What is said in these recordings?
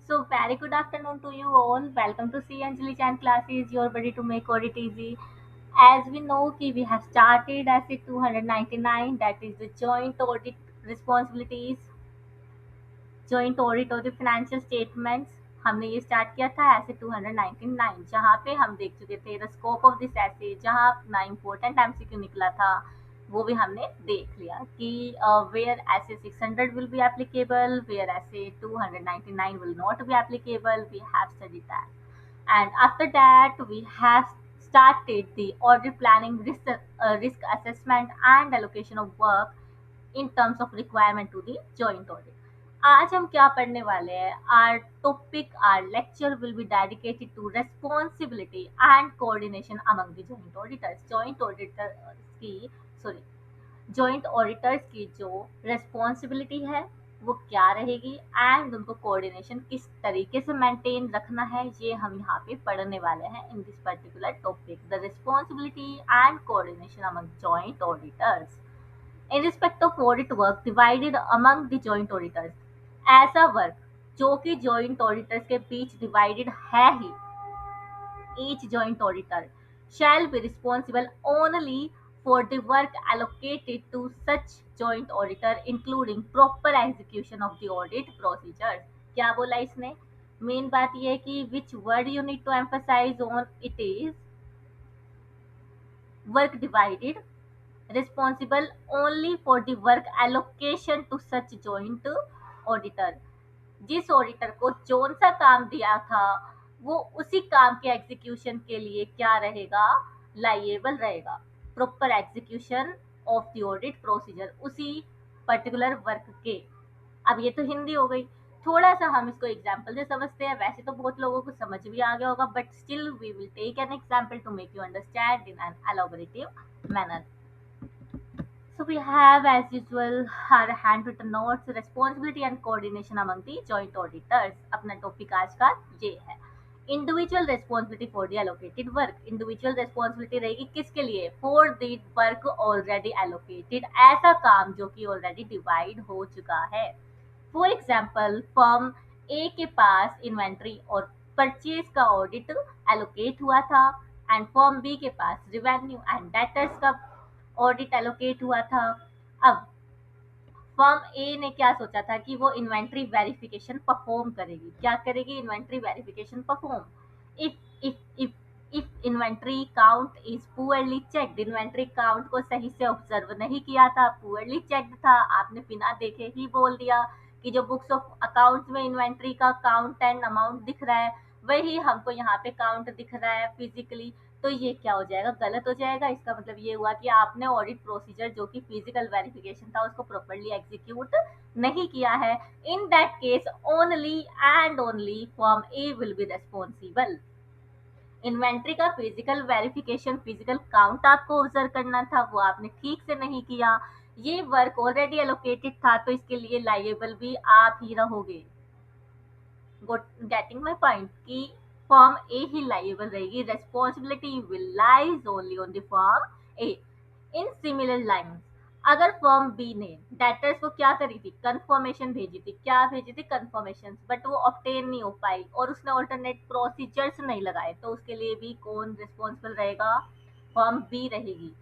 So, very good afternoon to you all. Welcome to C Anjali Chan classes. You're ready to make audit easy. As we know, we have started as a 299, that is the joint audit responsibilities, joint audit of the financial statements. हमने ये start किया था ऐसे 299, जहाँ पे हम देख चुके थे द स्कोप ऑफ दिस ऐसे, जहाँ अपना इम्पोर्टेंट एमसीक्यू निकला था वो भी हमने देख लिया कि वेयर ऐसे 600 विल बी एप्लीकेबल, वेयर ऐसे 299 will not be applicable, we have studied that. And after that we have started the audit planning, risk assessment and allocation of work in terms of requirement to the joint audit. आज हम क्या पढ़ने वाले हैं? Our topic, our lecture will be dedicated to responsibility and coordination among the joint auditors. Joint auditors की जो responsibility है वो क्या रहेगी एंड उनको कोऑर्डिनेशन किस तरीके से मेंटेन रखना है, ये हम यहाँ पे पढ़ने वाले हैं in this particular topic, the responsibility and coordination among joint auditors in respect of audit work divided among the joint auditors। ऐसा वर्क जो कि जॉइंट ऑडिटर्स के बीच डिवाइडेड है ही, each joint auditor shall be responsible only for the work allocated to such joint auditor including proper execution of the audit procedures। क्या बोला इसने? Main बात यह है कि which word you need to emphasize on it is work divided, responsible only for the work allocation to such joint auditor। जिस auditor को zone सा काम दिया था वो उसी काम के एग्जीक्यूशन के लिए क्या रहेगा? लाइएबल रहेगा। Proper execution of the audit procedure, उसी पर्टिकुलर वर्क के। अब ये तो हिंदी हो गई, थोड़ा सा हम इसको एग्जाम्पल से समझते हैं। वैसे तो बहुत लोगों को समझ भी आ गया होगा, but still we will take an example to make you understand in an elaborative manner. So we have, as usual, our handwritten notes, responsibility and coordination among the joint auditors। अपना टॉपिक आज का ये है। Individual responsibility for the allocated work. Individual responsibility रहेगी किसके लिए? For the work already allocated, ऐसा काम जो कि ऑलरेडी डिवाइड हो चुका है। फॉर एग्जाम्पल, फर्म ए के पास इन्वेंट्री और परचेज का ऑडिट एलोकेट हुआ था एंड फर्म बी के पास रिवेन्यू एंड डेटर्स का ऑडिट एलोकेट हुआ था। अब फर्म ए ने क्या सोचा था कि वो इन्वेंट्री वेरिफिकेशन परफॉर्म करेगी। क्या करेगी? Inventory verification perform. If if if if inventory count is poorly checked, inventory count को सही से ऑब्जर्व नहीं किया था, पुअरली चेक्ड था, आपने बिना देखे ही बोल दिया कि जो बुक्स ऑफ अकाउंट्स में इन्वेंट्री का काउंट एंड अमाउंट दिख रहा है वही हमको यहाँ पे काउंट दिख रहा है फिजिकली, तो ये क्या हो जाएगा? गलत हो जाएगा। इसका मतलब ये हुआ कि आपने ऑडिट प्रोसीजर जो कि फिजिकल वेरिफिकेशन था उसको प्रॉपर्ली एग्जीक्यूट नहीं किया है। In that case only and only firm A will be responsible. Inventory का फिजिकल वेरिफिकेशन, फिजिकल काउंट आपको ऑब्जर्व करना था, वो आपने ठीक से नहीं किया। ये वर्क ऑलरेडी एलोकेटेड था तो इसके लिए लाइएबल भी आप ही रहोगे। गेटिंग माई पॉइंट कि फॉर्म ए ही लाइएबल रहेगी, responsibility will lies only on the form A. In similar lines अगर फॉर्म बी ने डेटर्स को क्या करी थी? कंफर्मेशन भेजी थी। क्या भेजी थी? कंफर्मेशन, बट वो ऑब्टेन नहीं हो पाई और उसने ऑल्टरनेट प्रोसीजर्स नहीं लगाए, तो उसके लिए भी कौन रिस्पॉन्सिबल रहेगा? फॉर्म बी रहेगी।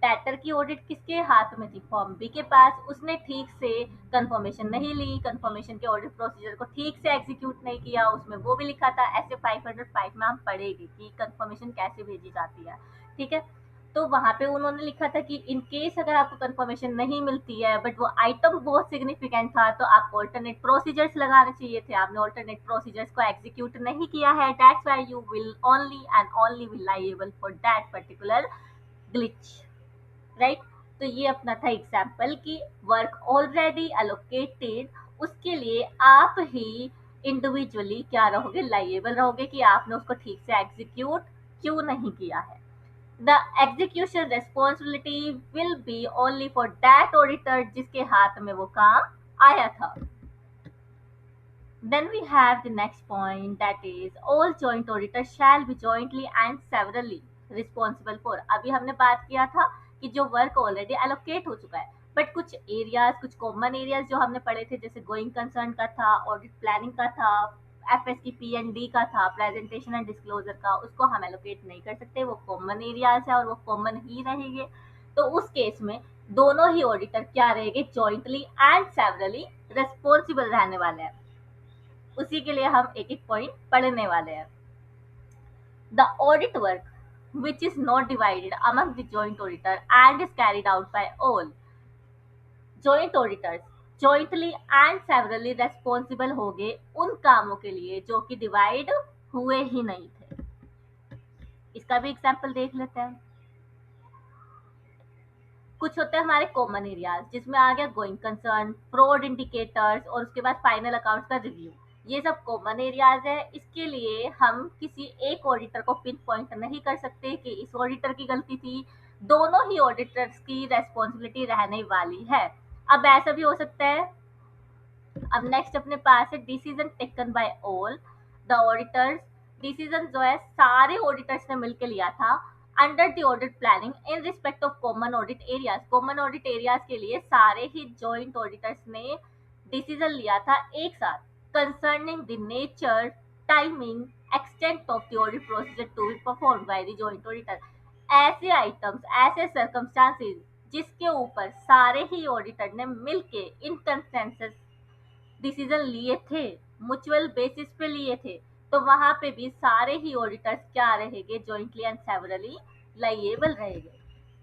डेटर की ऑडिट किसके हाथ में थी? फॉर्म बी के पास। उसने ठीक से कंफर्मेशन नहीं ली, कंफर्मेशन के ऑडिट प्रोसीजर को ठीक से एग्जीक्यूट नहीं किया। उसमें वो भी लिखा था ऐसे 505 में हम पढ़ेगी कि कंफर्मेशन कैसे भेजी जाती है, ठीक है। तो वहां पे उन्होंने लिखा था कि इन केस अगर आपको कंफर्मेशन नहीं मिलती है बट वो आइटम बहुत सिग्निफिकेंट था तो आपको ऑल्टरनेट प्रोसीजर्स लगाने चाहिए थे। आपने ऑल्टरनेट प्रोसीजर्स को एग्जीक्यूट नहीं किया है, that's why you will only and only B liable for that particular glitch, right. तो ये अपना था एग्जाम्पल कि वर्क ऑलरेडी एलोकेटेड, उसके लिए आप ही इंडिविजुअली क्या रहोगे? लाइएबल रहोगे कि आपने उसको ठीक से एग्जीक्यूट क्यों नहीं किया है। The execution responsibility will be only for that auditor जिसके हाथ में वो काम आया था। Then we have the next point, that is all joint auditors shall be jointly and severally responsible for। अभी हमने बात किया था कि जो वर्क ऑलरेडी एलोकेट हो चुका है बट कुछ एरियाज, कुछ कॉमन एरियाज जो हमने पढ़े थे जैसे गोइंग कंसर्न का था, ऑडिट प्लानिंग का था, एफएस की पी&डी का था, प्रेजेंटेशन एंड डिस्क्लोजर का, उसको हम एलोकेट नहीं कर सकते, वो कॉमन एरियाज है और वो कॉमन ही रहेंगे। तो उस केस में दोनों ही ऑडिटर क्या रहेंगे, जॉइंटली एंड सेवरली रेस्पॉन्सिबल रहने वाले हैं। उसी के लिए हम एक एक पॉइंट पढ़ने वाले हैं। The audit work which is not divided among the joint auditor and is carried out by all joint auditors jointly and severally responsible होंगे उन कामों के लिए जो कि डिवाइड हुए ही नहीं थे। इसका भी एग्जाम्पल देख लेते हैं। कुछ होते हैं हमारे कॉमन एरियाज, जिसमें आ गया गोइंग कंसर्न, फ्रॉड इंडिकेटर्स और उसके बाद फाइनल अकाउंट्स का रिव्यू। ये सब कॉमन एरियाज है। इसके लिए हम किसी एक ऑडिटर को पिन पॉइंट नहीं कर सकते कि इस ऑडिटर की गलती थी, दोनों ही ऑडिटर्स की रेस्पॉन्सिबिलिटी रहने वाली है। अब ऐसा भी हो सकता है। अब नेक्स्ट अपने पास है decision taken by all the auditors. Decision जो है सारे ऑडिटर्स ने मिलकर लिया था under the audit planning in respect of common audit areas. Common audit areas के लिए सारे ही जॉइंट ऑडिटर्स ने डिसीजन लिया था एक साथ concerning the nature, timing, extent of the audit procedure to be perform by the joint auditor. ऐसे आइटम्स, ऐसे सर्कमस्टांसेस जिसके ऊपर सारे ही ऑडिटर ने मिलके इन कंसेंसस डिसीजन लिए थे, म्यूचुअल बेसिस पे लिए थे, तो वहां पे भी सारे ही ऑडिटर्स क्या रहेंगे, जॉइंटली एंड सेवरली लाइएबल रहेंगे।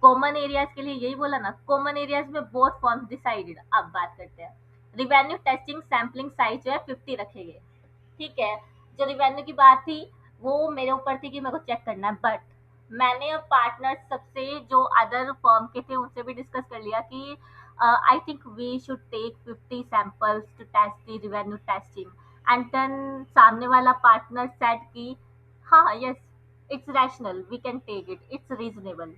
कॉमन एरियाज के लिए यही बोला ना, कॉमन एरियाज में बोथ फॉर्म्स डिसाइडेड। अब बात करते हैं रिवेन्यू टेस्टिंग सैम्पलिंग साइज जो है 50 रखेंगे। ठीक है, जो रिवेन्यू की बात थी वो मेरे ऊपर थी कि मेरे को चेक करना है, बट मैंने अब पार्टनर सबसे जो अदर फर्म के थे उनसे भी डिस्कस कर लिया कि I think we should take 50 samples to test the revenue testing. And then सामने वाला पार्टनर सेड कि हाँ yes it's rational, we can take it, it's reasonable.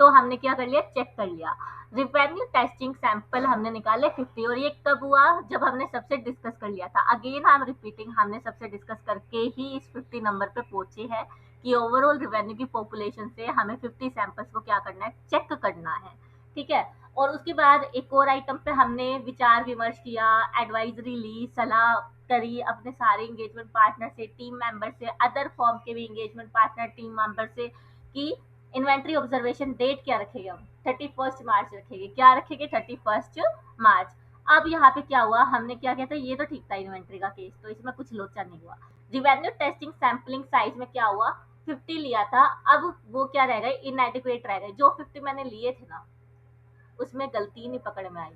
तो हमने क्या कर लिया, चेक कर लिया। रिवेन्यू टेस्टिंग सैंपल हमने निकाले 50। और ये कब हुआ, जब हमने सबसे डिस्कस कर लिया था। अगेन आई एम रिपीटिंग, हमने सबसे डिस्कस करके ही इस 50 नंबर पे पहुंचे हैं कि ओवरऑल रिवेन्यू की पॉपुलेशन से हमें 50 सैंपल्स को क्या करना है, चेक करना है। ठीक है, और उसके बाद एक और आइटम पे हमने विचार विमर्श किया, एडवाइजरी ली, सलाह करी अपने सारे इंगेजमेंट पार्टनर से, टीम मेंबर से, अदर फॉर्म के भी इंगेजमेंट पार्टनर टीम मेंबर से कि इन्वेंट्री ऑब्जर्वेशन डेट क्या रखेंगे हम, 31 मार्च रखेंगे। क्या रखेंगे, 31 मार्च। अब यहाँ पे क्या हुआ, हमने क्या किया था, ये तो ठीक था इन्वेंट्री का केस, तो इसमें कुछ लोचा नहीं हुआ। रिवेन्यू टेस्टिंग सैम्पलिंग साइज में क्या हुआ, 50 लिया था, अब वो क्या रह गए, इनएडिक्वेट रह गए। जो 50 मैंने लिए थे ना उसमें गलती नहीं पकड़ में आई,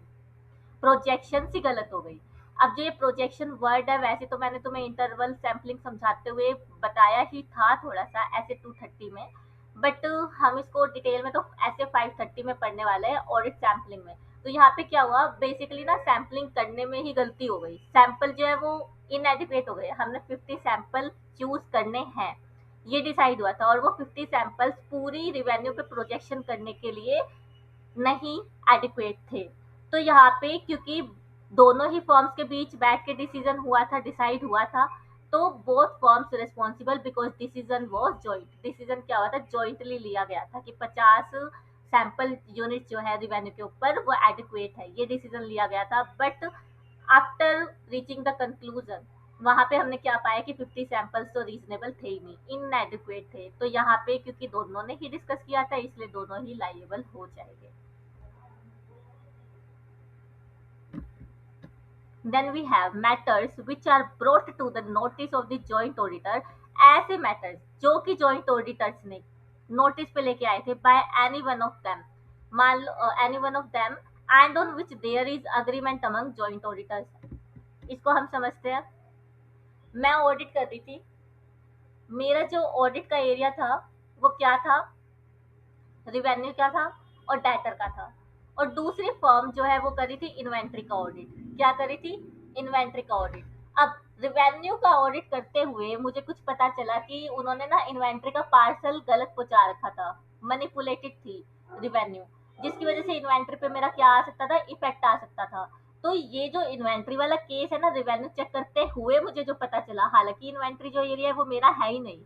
प्रोजेक्शन ही गलत हो गई। अब जो ये प्रोजेक्शन वर्ड है, वैसे तो मैंने तुम्हें इंटरवल सैम्पलिंग समझाते हुए बताया ही था थोड़ा सा ऐसे 230 में, बट हम इसको डिटेल में तो ऐसे 530 में पढ़ने वाले हैं ऑडिट सैम्पलिंग में। तो यहाँ पे क्या हुआ, बेसिकली ना सैम्पलिंग करने में ही गलती हो गई, सैंपल जो है वो इनएडिक्वेट हो गए। हमने 50 सैंपल चूज करने हैं ये डिसाइड हुआ था, और वो 50 सैंपल्स पूरी रिवेन्यू पे प्रोजेक्शन करने के लिए नहीं एडिक्वेट थे। तो यहाँ पे क्योंकि दोनों ही फॉर्म्स के बीच बैठ के डिसीजन हुआ था, डिसाइड हुआ था, तो both forms responsible because decision was joint. Decision क्या हुआ था, जॉइंटली लिया गया था कि 50 सैंपल यूनिट जो है रिवेन्यू के ऊपर वो एडिक्वेट है, ये डिसीजन लिया गया था। But after reaching the conclusion वहां पे हमने क्या पाया कि 50 सैंपल्स तो रीजनेबल थे ही नहीं, इनएडिक्वेट थे। तो यहाँ पे क्योंकि दोनों ने ही डिस्कस किया था इसलिए दोनों ही लाइएबल हो जाएंगे। Then we have matters which are brought to the notice of the joint auditor। ऐसे matters जो कि joint auditors ने notice पे लेके आए थे by any one of them, मान लो any one of them and on which there is agreement among joint auditors। इसको हम समझते हैं। मैं ऑडिट कर रही थी, मेरा जो ऑडिट का एरिया था वो क्या था, रिवेन्यू का था और डेटर का था। और दूसरी फर्म जो है वो करी थी इन्वेंट्री का ऑडिट। क्या करी थी, इन्वेंट्री का ऑडिट। अब रिवेन्यू का ऑडिट करते हुए मुझे कुछ पता चला कि उन्होंने ना इन्वेंट्री का पार्सल गलत पहुंचा रखा था, मैनिपुलेटेड थी रिवेन्यू, जिसकी वजह से इन्वेंट्री पे मेरा क्या आ सकता था, इफेक्ट आ सकता था। तो ये जो इन्वेंट्री वाला केस है ना, रिवेन्यू चेक करते हुए मुझे जो पता चला, हालांकि इन्वेंट्री जो एरिया है वो मेरा है ही नहीं,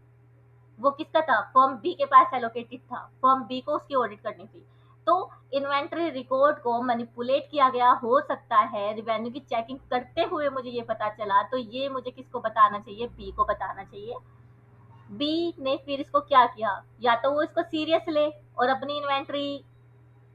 वो किसका था, फर्म बी के पास एलोकेटेड था, फर्म बी को उसकी ऑडिट करनी थी। तो इन्वेंट्री रिकॉर्ड को मैनिपुलेट किया गया हो सकता है, रिवेन्यू की चेकिंग करते हुए मुझे ये पता चला, तो ये मुझे किसको बताना चाहिए, बी को बताना चाहिए। बी ने फिर इसको क्या किया, या तो वो इसको सीरियस ले और अपनी इन्वेंट्री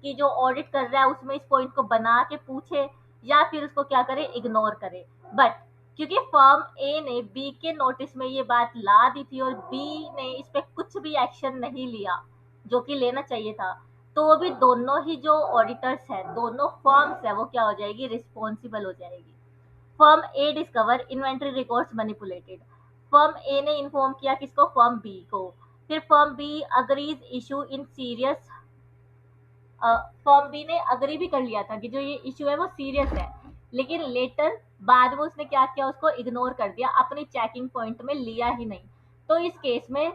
की जो ऑडिट कर रहा है उसमें इस पॉइंट को बना के पूछे, या फिर उसको क्या करे, इग्नोर करे। बट क्योंकि फर्म ए ने बी के नोटिस में ये बात ला दी थी और बी ने इस पे कुछ भी एक्शन नहीं लिया जो कि लेना चाहिए था, तो भी दोनों ही जो ऑडिटर्स है, दोनों फर्म्स है, वो क्या हो जाएगी, रिस्पॉन्सिबल हो जाएगी। Firm A discover inventory records manipulated. Firm A ने इन्फॉर्म किया किसको, फर्म बी को। फिर firm B agrees issue in serious, firm B ने अग्री भी कर लिया था कि जो ये इशू है वो सीरियस है, लेकिन लेटर बाद में उसने क्या किया, उसको इग्नोर कर दिया, अपनी चेकिंग पॉइंट में लिया ही नहीं। तो इस केस में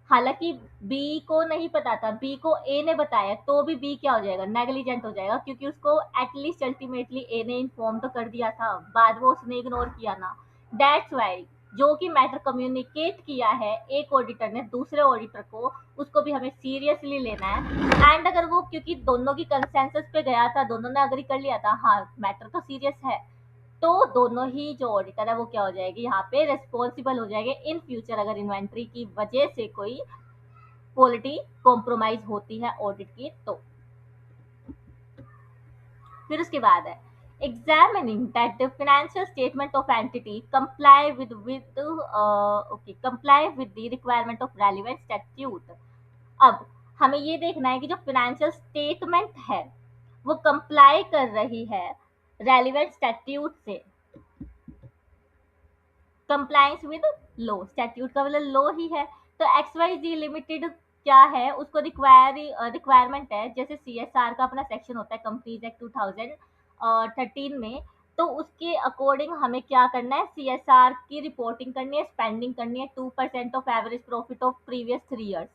हालांकि बी को नहीं पता था, बी को ए ने बताया, तो भी बी क्या हो जाएगा, नेग्लिजेंट हो जाएगा, क्योंकि उसको एटलीस्ट अल्टीमेटली ए ने इन्फॉर्म तो कर दिया था, बाद में उसने इग्नोर किया ना। दैट्स वाई जो कि मैटर कम्युनिकेट किया है एक ऑडिटर ने दूसरे ऑडिटर को, उसको भी हमें सीरियसली लेना है। एंड अगर वो, क्योंकि दोनों की कंसेंसस पे गया था, दोनों ने अग्री कर लिया था, हाँ मैटर तो सीरियस है, तो दोनों ही जो ऑडिटर है वो क्या हो जाएगी, यहाँ पे रिस्पॉन्सिबल हो जाएंगे इन फ्यूचर, अगर इन्वेंट्री की वजह से कोई क्वालिटी कॉम्प्रोमाइज होती है ऑडिट की तो। फिर उसके बाद है examining that the financial statement of entity comply with the requirement of relevant statute। अब हमें ये देखना है कि जो फाइनेंशियल स्टेटमेंट है वो कंप्लाई कर रही है रेलिवेंट स्टैट्यूट से। कंप्लायंस विद लो, स्टैट्यूट का मतलब लो ही है, तो एक्स वाई जी लिमिटेड क्या है, उसको रिक्वायरमेंट है, जैसे सीएसआर का अपना सेक्शन होता है कंपनीज एक्ट 2013 में, तो उसके अकॉर्डिंग हमें क्या करना है, सीएसआर की रिपोर्टिंग करनी है, स्पेंडिंग करनी है 2% of average profit of previous 3 years.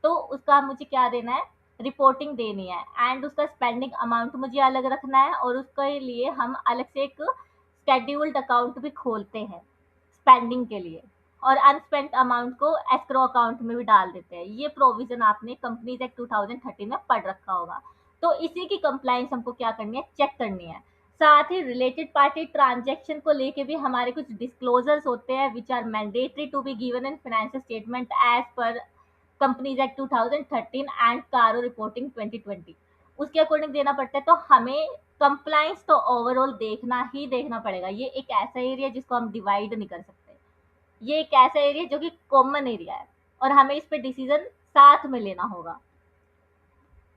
तो उसका मुझे क्या देना है, रिपोर्टिंग देनी है, एंड उसका स्पेंडिंग अमाउंट मुझे अलग रखना है, और उसके लिए हम अलग से एक स्केड्यूल्ड अकाउंट भी खोलते हैं स्पेंडिंग के लिए, और अनस्पेंट अमाउंट को एस्क्रो अकाउंट में भी डाल देते हैं। ये प्रोविजन आपने कंपनीज एक्ट 2013 में पढ़ रखा होगा। तो इसी की कंप्लायंस हमको क्या करनी है, चेक करनी है। साथ ही रिलेटेड पार्टी ट्रांजैक्शन को लेके भी हमारे कुछ डिस्क्लोजर्स होते हैं which are mandatory to be given in financial statement as per companies act 2013 and CARO reporting 2020, उसके अकॉर्डिंग देना पड़ता है। तो हमें कंप्लाइंस तो ओवरऑल देखना ही देखना पड़ेगा। ये एक ऐसा एरिया जिसको हम डिवाइड नहीं कर सकते, ये एक ऐसा एरिया जो कि कॉमन एरिया है और हमें इस पे डिसीजन साथ में लेना होगा।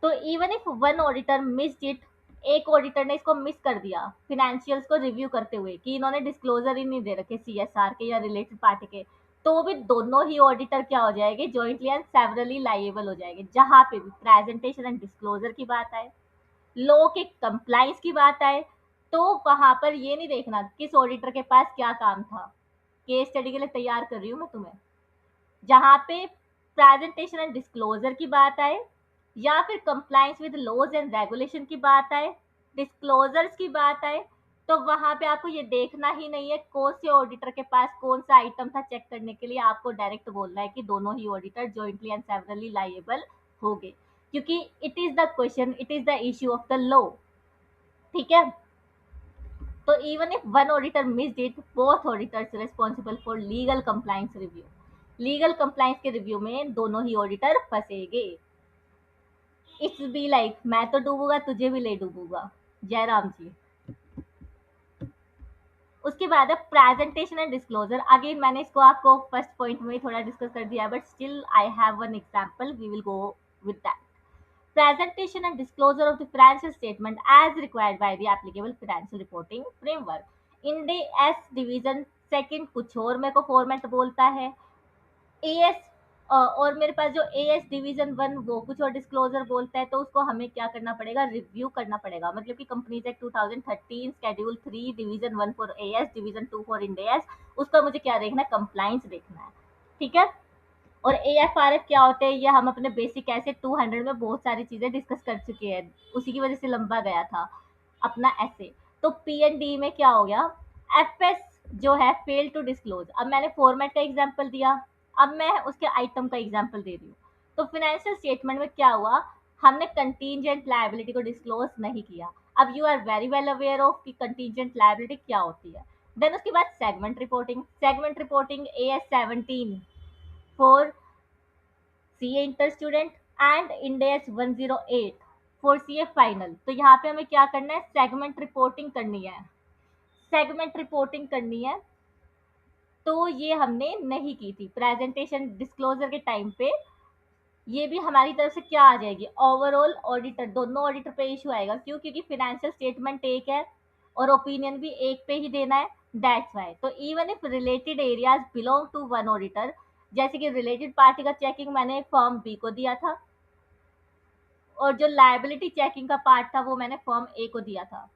तो even if one auditor missed it, एक ऑडिटर ने इसको मिस कर दिया फिनेंशियल्स को रिव्यू करते हुए कि इन्होंने डिस्क्लोजर ही नहीं दे रखे सीएसआर के या रिलेटेड पार्टी के, तो भी दोनों ही ऑडिटर क्या हो जाएंगे, जॉइंटली एंड सेवरली लाइएबल हो जाएंगे। जहां पे भी प्रेजेंटेशन एंड डिस्क्लोजर की बात आए, लॉ के कंप्लाइंस की बात आए, तो वहां पर ये नहीं देखना किस ऑडिटर के पास क्या काम था। केस स्टडी के लिए तैयार कर रही हूँ मैं तुम्हें। जहाँ पे प्रेजेंटेशन एंड डिस्क्लोजर की बात आए, या फिर compliance with laws and regulation की बात आए, डिस्क्लोजर्स की बात आए, तो वहां पे आपको ये देखना ही नहीं है कौन से ऑडिटर के पास कौन सा आइटम था चेक करने के लिए। आपको डायरेक्ट बोलना है कि दोनों ही ऑडिटर जॉइंटली एंड सेवरली लाइएबल हो गए, क्योंकि it is the question, it is the issue of the law. ठीक है, तो even if one auditor missed it, both auditors responsible for legal compliance review. Legal compliance के रिव्यू में दोनों ही auditor फंसेंगे। It's be like मैं तो डूबूंगा तुझे भी ले डूबूंगा, जयराम जी। उसके बाद है प्रेजेंटेशन एंड डिस्क्लोजर। अगेन मैंने इसको आपको फर्स्ट पॉइंट में थोड़ा डिस्कस कर दिया, but still I have one example, we will go with that. Presentation and disclosure of the financial statement as required by the applicable financial reporting framework। Ind AS division second कुछ और मेरे को format बोलता है, as और मेरे पास जो as division one वो कुछ और डिस्क्लोजर बोलता है, तो उसको हमें क्या करना पड़ेगा, रिव्यू करना पड़ेगा। मतलब कि companies act 2013 schedule 3 division 1 for as, division 2 for Ind AS, उसका मुझे क्या देखना है, कंप्लाइंस देखना है। ठीक है, और एएफआरएफ क्या होते हैं, ये हम अपने बेसिक ऐसे 200 में बहुत सारी चीजें डिस्कस कर चुके हैं, उसी की वजह से लंबा गया था अपना ऐसे। तो पीएनडी में क्या हो गया, एफएस जो है फेल टू डिस्क्लोज। अब मैंने फॉर्मेट का एग्जांपल दिया, अब मैं उसके आइटम का एग्जांपल दे रही हूँ। तो फाइनेंशियल स्टेटमेंट में क्या हुआ, हमने कंटीजेंट लायबिलिटी को डिस्क्लोज नहीं किया। अब you are very well aware of कि कंटीजेंट लायबिलिटी क्या होती है। देन उसके बाद segment reporting AS17 for CA inter student and Ind AS 108 for CA final. तो यहाँ पे हमें क्या करना है, सेगमेंट रिपोर्टिंग करनी है। सेगमेंट रिपोर्टिंग करनी है, तो ये हमने नहीं की थी प्रेजेंटेशन डिस्क्लोजर के टाइम पे। ये भी हमारी तरफ से क्या आ जाएगी, ओवरऑल ऑडिटर, दोनों ऑडिटर पे इशू आएगा। क्यों? क्योंकि फाइनेंशियल स्टेटमेंट एक है और ओपिनियन भी एक पे ही देना है, दैट्स वाई। तो even if related areas belong to one auditor, जैसे कि रिलेटेड पार्टी का चेकिंग मैंने फर्म बी को दिया था, और जो लायबिलिटी चेकिंग का पार्ट था वो मैंने फर्म ए को दिया था,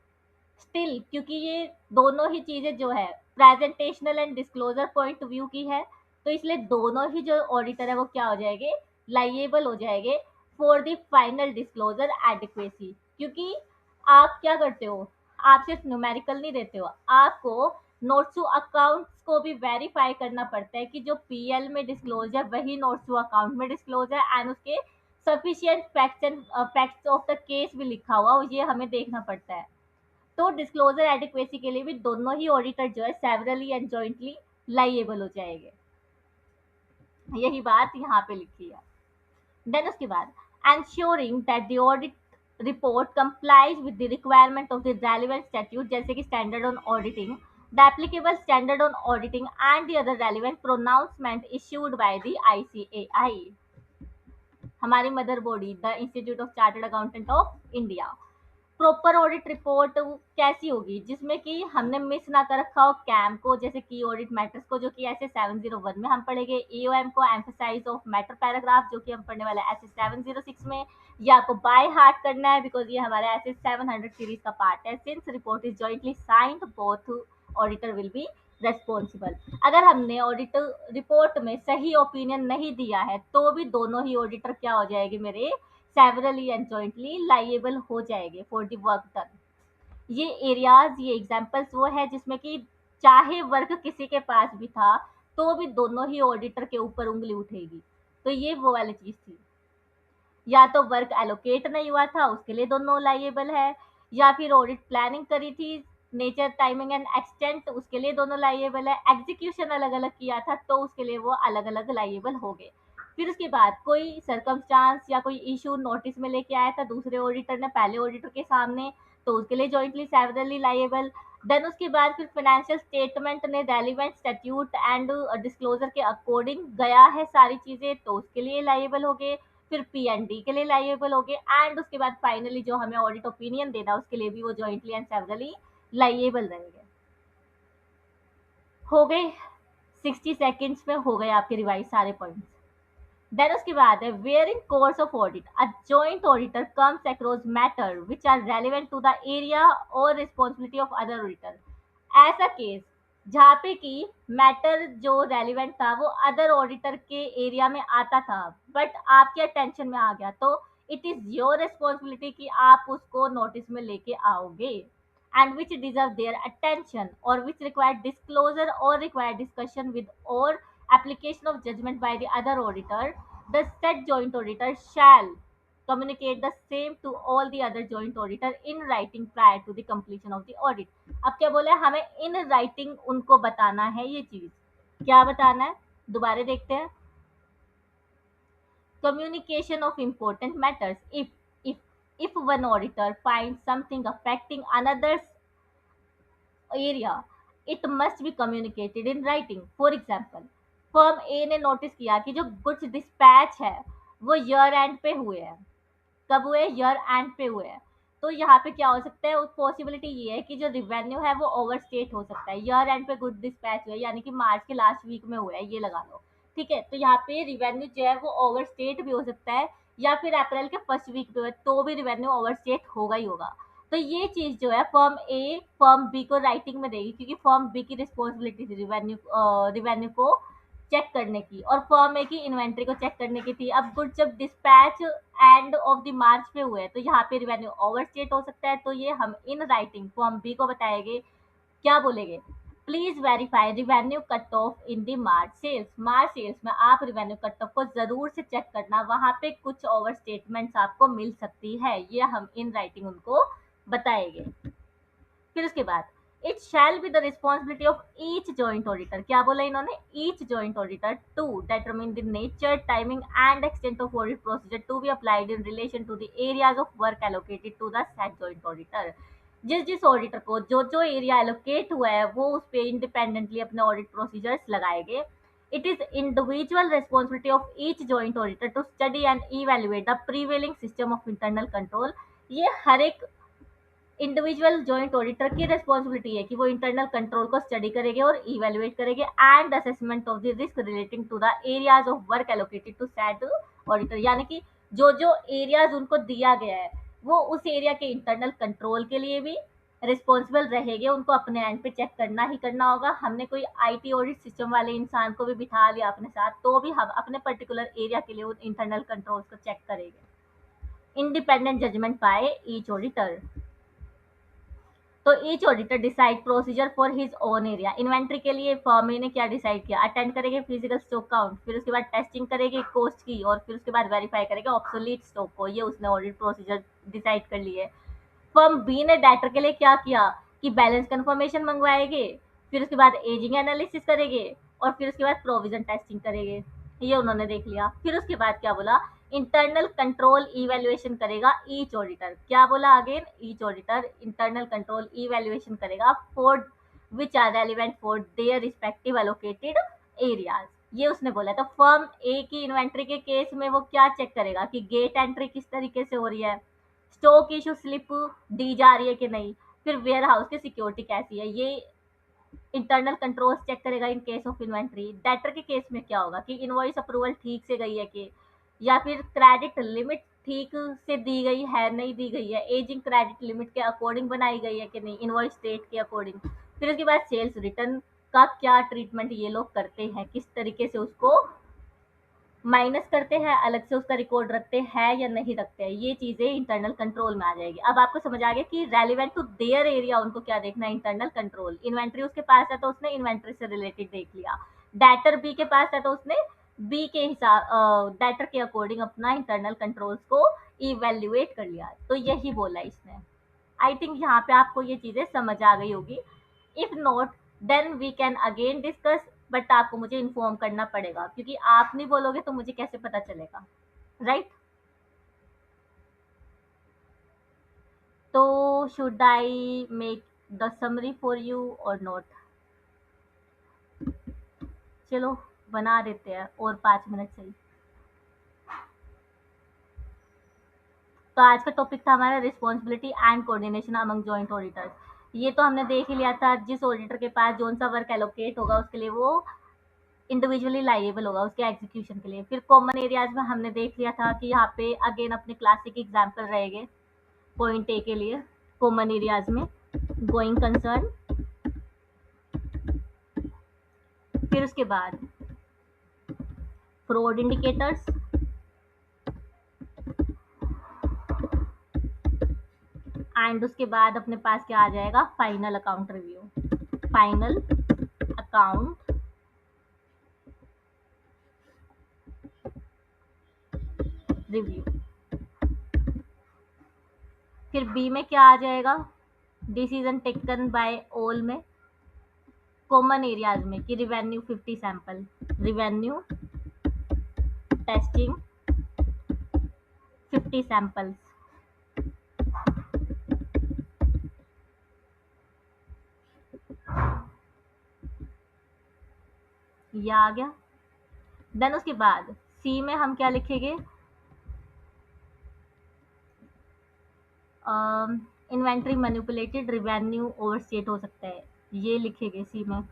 स्टिल क्योंकि ये दोनों ही चीजें जो है presentational and disclosure point view की है, तो इसलिए दोनों ही जो ऑडिटर है वो क्या हो जाएंगे, लाइएबल हो जाएंगे for the final disclosure adequacy. क्योंकि आप क्या करते हो, आप सिर्फ न्यूमेरिकल नहीं देते हो, आपको नोट्स टू अकाउंट्स को भी वेरीफाई करना पड़ता है कि जो पीएल में डिस्क्लोज है वही नोट्स टू अकाउंट में डिस्क्लोज है, एंड उसके sufficient facts and facts of the case भी लिखा हुआ ये हमें देखना पड़ता है। तो डिस्क्लोजर एडिक्वेसी के लिए भी दोनों ही ऑडिटर जो है सेवरली एंड जॉइंटली लाइएबल हो जाएंगे। यही बात यहाँ पे लिखी है। देन उसके बाद ensuring that the audit report complies with the requirement of the relevant statute, जैसे कि standard on auditing, the applicable standard on auditing and the other relevant pronouncement issued by the ICAI, हमारी mother body the institute of chartered accountant of India. Proper audit report कैसी होगी, जिसमें कि हमने miss ना कर रखा हो कैम को, जैसे की ऑडिट मैटर्स को, जो कि ऐसे 701 में हम पढ़ेंगे, ईओएम को, एम्फेसाइज ऑफ मैटर पैराग्राफ जो कि हम पढ़ने वाले ऐसे 706 में। ये आपको बाय हार्ट करना है बिकॉज ये हमारे ऐसे 700 सीरीज का पार्ट है। Since report is jointly signed both auditor will be responsible. अगर हमने ऑडिट रिपोर्ट में सही ओपिनियन नहीं दिया है तो भी दोनों ही ऑडिटर क्या हो जाएंगे मेरे, सेवरली एंड जॉइंटली लाइएबल हो जाएंगे फॉर द वर्क डन। ये एरियाज, ये एग्जांपल्स वो है जिसमें कि चाहे वर्क किसी के पास भी था तो भी दोनों ही ऑडिटर के ऊपर उंगली उठेगी। तो ये वो वाली चीज थी, या तो वर्क एलोकेट नहीं हुआ था उसके लिए दोनों लाइएबल है, या फिर ऑडिट प्लानिंग करी थी, नेचर, टाइमिंग एंड एक्सटेंट, उसके लिए दोनों लाइएबल है। एग्जीक्यूशन अलग अलग किया था तो उसके लिए वो अलग अलग लाइएबल हो गए। फिर उसके बाद कोई सर्कमस्टांस या कोई इशू नोटिस में लेके आया था दूसरे ऑडिटर ने पहले ऑडिटर के सामने, तो उसके लिए जॉइंटली सेवरली लाइएबल। देन उसके बाद फिर फाइनेंशियल स्टेटमेंट ने रेलिवेंट स्टैट्यूट एंड डिस्क्लोजर के अकॉर्डिंग गया है सारी चीजें, तो उसके लिए लाइएबल हो गए। फिर P&D के लिए लाइएबल हो गए, एंड उसके बाद फाइनली जो हमें ऑडिट ओपिनियन देना उसके लिए भी वो जॉइंटली एंड सेवरली लाइएबल रहेंगे। हो गए 60 सेकेंड्स में हो गए आपके रिवाइज सारे पॉइंट्स। देन उसके बाद है where in course of audit a joint auditor comes across matter which are relevant to the area और रिस्पॉन्सिबिलिटी ऑफ अदर ऑडिटर। ऐसा केस जहाँ पे कि मैटर जो रेलिवेंट था वो अदर ऑडिटर के एरिया में आता था बट आपके अटेंशन में आ गया, तो इट इज योर रिस्पॉन्सिबिलिटी कि आप उसको नोटिस में लेके आओगे, and which deserve their attention और विच रिक्वायर डिस्क्लोजर और रिक्वायर डिस्कशन विद और application of judgment by the other auditor, the said joint auditor shall communicate the same to all the other joint auditor in writing prior to the completion of the audit। अब क्या बोला है, हमें in writing उनको बताना है ये चीज। क्या बताना है, दोबारा देखते हैं। Communication of important matters, if one auditor finds something affecting another's area, it must be communicated in writing। For example, firm A ने नोटिस किया कि जो गुड्स डिस्पैच है वो ईयर एंड पे हुए हैं। कब हुए, ईयर एंड पे हुए हैं। तो यहाँ पे क्या हो सकता है, पॉसिबिलिटी ये है कि जो रिवेन्यू है वो ओवर स्टेट हो सकता है। ईयर एंड पे गुड डिस्पैच हुए यानी कि मार्च के लास्ट वीक में हुआ है, ये लगा लो, ठीक है। तो यहाँ पे रिवेन्यू जो है वो ओवर स्टेट भी हो सकता है, या फिर अप्रैल के फर्स्ट वीक पे हुआ तो भी रिवेन्यू ओवर स्टेट होगा ही होगा। तो ये चीज जो है फर्म ए फर्म बी को राइटिंग में देगी, क्योंकि फर्म बी की रिस्पॉन्सिबिलिटी थी रिवेन्यू को चेक करने की और फर्म ए की इन्वेंट्री को चेक करने की थी। अब गुड जब डिस्पैच एंड ऑफ द मार्च पे हुए तो यहाँ पे रिवेन्यू ओवर स्टेट हो सकता है, तो ये हम इन राइटिंग फर्म बी को बताएंगे। क्या बोलेंगे, please verify revenue cut off in the March sales में आप रिवेन्यू कट ऑफ को जरूर से चेक करना, वहां पे कुछ ओवर स्टेटमेंट्स आपको मिल सकती है, ये हम इन राइटिंग उनको बताएंगे। फिर उसके बाद it shall be the responsibility of each joint auditor, क्या बोला इन्होंने, each joint auditor to determine the nature, timing and extent of audit procedure to be applied in relation to the areas of work allocated to the said joint auditor. जिस जिस auditor को जो जो area allocate हुआ है वो उस पे इंडिपेंडेंटली अपने ऑडिट प्रोसीजर्स लगाएंगे। It is individual responsibility of each joint auditor to study and evaluate the prevailing system of internal control। ये हर एक इंडिविजुअल जॉइंट ऑडिटर की रिस्पॉन्सिबिलिटी है कि वो इंटरनल कंट्रोल को स्टडी करेंगे और इवेलुएट करेंगे and assessment of the risk relating to the areas of work allocated to said auditor, यानी कि जो जो एरियाज उनको दिया गया है वो उस एरिया के इंटरनल कंट्रोल के लिए भी रिस्पॉन्सिबल रहेंगे, उनको अपने एंड पे चेक करना ही करना होगा। हमने कोई आईटी ऑडिट सिस्टम वाले इंसान को भी बिठा लिया अपने साथ तो भी हम अपने पर्टिकुलर एरिया के लिए उन इंटरनल कंट्रोल्स को चेक करेंगे। Independent judgement by each auditor, तो each auditor decide procedure for his own area. Inventory के लिए फर्म ने क्या डिसाइड किया, अटेंड करेंगे फिजिकल स्टॉक काउंट, फिर उसके बाद टेस्टिंग करेगी कॉस्ट की और फिर उसके बाद वेरीफाई करेगा ऑब्सोलीट स्टॉक को, ये उसने ऑडिट प्रोसीजर डिसाइड कर लिए। फर्म बी ने डेटर के लिए क्या किया कि बैलेंस कंफर्मेशन मंगवाएंगे, फिर उसके बाद एजिंग एनालिसिस करेंगे और फिर उसके बाद प्रोविजन टेस्टिंग करेंगे, ये उन्होंने देख लिया। फिर उसके बाद क्या बोला, इंटरनल कंट्रोल इवेल्युएशन करेगा ईच ऑडिटर, क्या बोला again, each auditor internal control evaluation करेगा for which are relevant for their respective allocated areas, ये उसने बोला। तो फर्म ए की इन्वेंट्री के केस में वो क्या चेक करेगा कि गेट एंट्री किस तरीके से हो रही है, स्टॉक इशू स्लिप दी जा रही है कि नहीं, फिर वेयर हाउस की सिक्योरिटी कैसी है, ये इंटरनल कंट्रोल्स चेक करेगा in case of inventory. Debtor के केस में क्या होगा कि इनवॉइस अप्रूवल ठीक से गई है कि, या फिर क्रेडिट लिमिट ठीक से दी गई है नहीं दी गई है, एजिंग क्रेडिट लिमिट के अकॉर्डिंग बनाई गई है कि नहीं, इनवॉइस डेट के अकॉर्डिंग। फिर उसके बाद सेल्स रिटर्न का क्या ट्रीटमेंट ये लोग करते हैं, किस तरीके से उसको माइनस करते हैं, अलग से उसका रिकॉर्ड रखते हैं या नहीं रखते हैं, ये चीजें इंटरनल कंट्रोल में आ जाएगी। अब आपको समझ आ गया कि रेलिवेंट टू देयर एरिया उनको क्या देखना है, इंटरनल कंट्रोल। इन्वेंट्री उसके पास है तो उसने इन्वेंट्री से रिलेटेड देख लिया, डेटर बी के पास है तो उसने बी के हिसाब डेटर के अकॉर्डिंग अपना इंटरनल कंट्रोल्स को इवेल्युएट कर लिया, तो यही बोला इसने। आई थिंक यहाँ पे आपको ये चीजें समझ आ गई होगी। If not then we can again discuss, but आपको मुझे इन्फॉर्म करना पड़ेगा क्योंकि आप नहीं बोलोगे तो मुझे कैसे पता चलेगा, राइट। तो should I make the summary for you और नॉट, चलो बना देते हैं और 5 मिनट सही। तो आज का टॉपिक था हमारा responsibility and coordination among joint auditors. ये तो हमने देख ही लिया था, जिस ऑडिटर के पास जोन सा वर्क एलोकेट होगा उसके लिए वो इंडिविजुअली लाइएबल होगा उसके एग्जीक्यूशन के लिए। फिर कॉमन एरियाज में हमने देख लिया था कि यहाँ पे अगेन अपने क्लासिक एग्जाम्पल रहेंगे पॉइंट ए के लिए कॉमन एरियाज में गोइंग कंसर्न, फिर उसके बाद फ्रॉड इंडिकेटर्स, एंड उसके बाद अपने पास क्या आ जाएगा, final account review, final account review. फिर बी में क्या आ जाएगा, डिसीजन टेकन बाय ऑल में कॉमन एरियाज में कि revenue 50 sample, revenue testing 50 samples. ये आ गया। देन उसके बाद सी में हम क्या लिखेंगे, इन्वेंट्री मैनिपुलेटेड रिवेन्यू ओवरस्टेट हो सकता है, ये लिखेंगे सी में,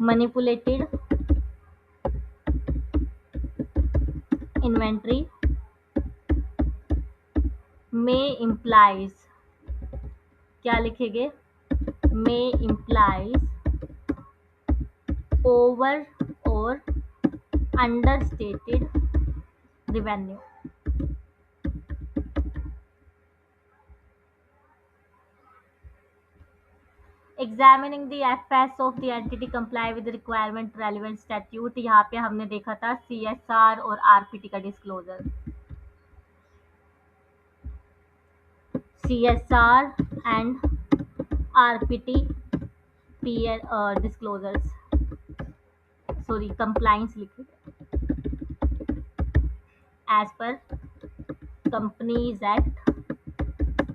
मैनिपुलेटेड इन्वेंट्री में इम्प्लाइज, क्या लिखेंगे, में इम्प्लाइज ओवर और understated revenue. Examining the FS of the entity comply with requirement relevant statute, यहाँ पे हमने देखा था सीएसआर और आरपीटी का disclosure. CSR and RPT PL disclosures, sorry compliance लिखे as per companies act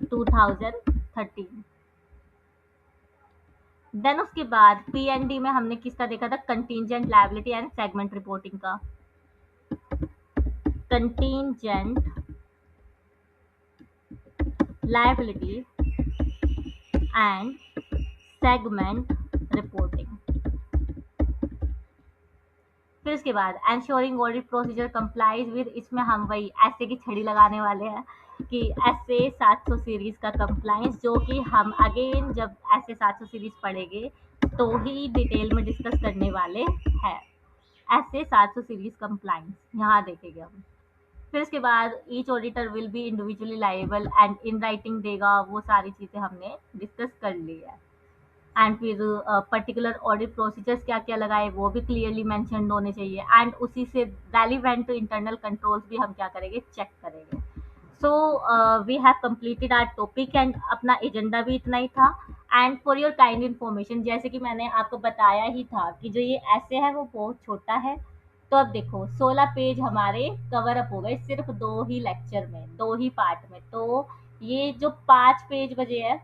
2013। Then उसके बाद पीएनडी में हमने किसका देखा था, contingent liability and segment reporting का। Contingent liability and segment reporting. फिर उसके बाद ensuring audit procedure complies with, इसमें हम वही ऐसे की छड़ी लगाने वाले हैं कि ऐसे 700 सीरीज का कंप्लाइंस, जो कि हम अगेन जब ऐसे 700 सीरीज पढ़ेंगे तो ही डिटेल में डिस्कस करने वाले हैं। ऐसे 700 सीरीज कंप्लाइंस यहाँ देखेंगे हम। फिर उसके बाद each auditor will be individually liable and in writing देगा, वो सारी चीज़ें हमने डिस्कस कर ली है। एंड फिर पर्टिकुलर ऑडिट प्रोसीजर्स क्या क्या लगाए वो भी क्लियरली मैंशनड होने चाहिए, एंड उसी से रेलिवेंट इंटरनल कंट्रोल्स भी हम क्या करेंगे, चेक करेंगे। So we have completed our topic and अपना एजेंडा भी इतना ही था। And for your kind information, जैसे कि मैंने आपको बताया ही था कि जो ये ऐसे है वो बहुत छोटा है। तो अब देखो 16 पेज हमारे कवर अप हो गए सिर्फ दो ही लेक्चर में, दो ही पार्ट में। तो ये जो 5 पेज बचे हैं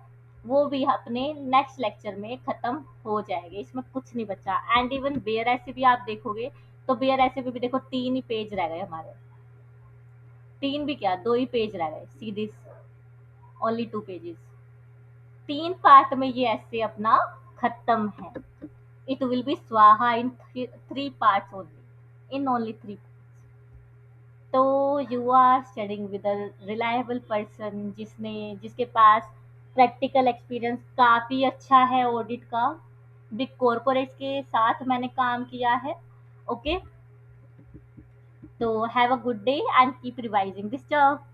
वो भी अपने नेक्स्ट लेक्चर में खत्म हो जाएंगे, इसमें कुछ नहीं बचा। एंड इवन बेयर ऐसे भी आप देखोगे तो बेयर ऐसे भी देखो 3 ही पेज रह गए हमारे, 3 भी क्या, 2 ही पेज रह गए, सीधे ओनली 2 पेजेस। 3 पार्ट में ये ऐसे अपना खत्म है। इट विल बी स्वाहा in 3 parts only, in only 3 parts. तो you are studying with a reliable person, जिसके पास प्रैक्टिकल एक्सपीरियंस काफ़ी अच्छा है ऑडिट का। बिग कॉरपोरेट्स के साथ मैंने काम किया है। ओके, तो have a good day and keep revising this stuff.